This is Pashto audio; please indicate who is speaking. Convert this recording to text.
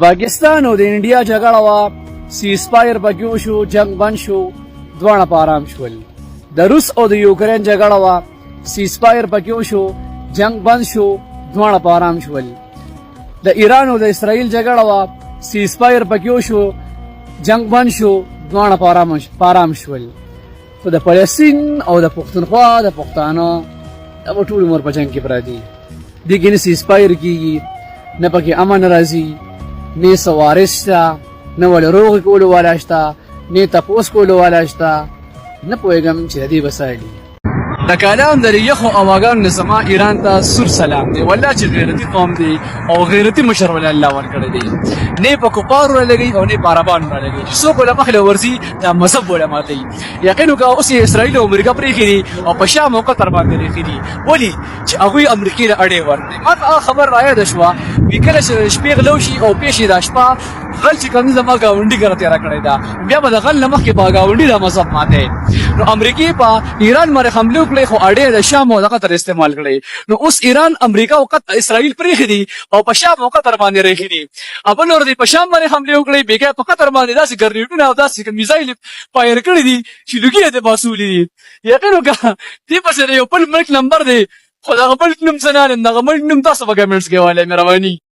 Speaker 1: پاکستان او د انډیا جګړه وا سیسپایر پکې وشو، جنگ بند شو، دواړه په آرام شول. د روس او د یوکرین جګړه وا سیسپایر پکې وشو، جنگ بند شو، دواړه په آرام شول. د ایران او د اسرائیل جګړه وا سیسپایر پکې وشو، جنگ بند شو، دواړه په آرام شول. خو د فلسطین او د پښتونخوا د پښتانه دا ټول عمر په جنگ کې پراته دي. دې کې نه سیسپایر کېږي، نه پکې امن راځي، نه سوارش شته، نه ولې روغې کولو والا شته، نه تپوس کولو والا شته. نه پوهېږم چې د دې بسایل دي. د کالام د یخو اواګانو نه زما ایران ته سور سلام دی. والله چې غیرتي قوم دی او غیرتي مشر ولې الله ورکړی دی. نه په کفارو رالګي او نه په عربانو رالګي. چې څوک له مخې ورځي دا مذهب ولا ماتوي. یقین وکړه اوس یې اسرائیل او امریکا پرېښي دي او په شام او قطر باندې ایښي دي. ولې چې هغوی امریکې له اډې ورکړي. ما ته خبر رایاده شوه وي کله چې شپې غلو شي او پیښې دا شپه غل چې کوم زما ګاونډي کړه تېره کړې ده، بیا به د غل نه مخکې به ګاونډي دا مذهب ماتوي. نو امریکې په ایران باندې حمله وکړې خو اډې د شام او د قطر استعمال کړې. نو اوس ایران امریکا او اسرائیل پرېښي دي او په شام او قطر باندې رېښي دي. بل نور دی په شام باندې حملې وکړې، بېګا په قطر باندې داسې ګرنیټونه او داسې میزایل فایر کړي دي چې لوګي یې باسولي دي. یقین وکړه دې پسې د یو بل ملک نمبر دی، خو دغه بل نوم څه نه لرم، دغه ملک نوم تاسو په کمنټس کې ووایئ مهرباني.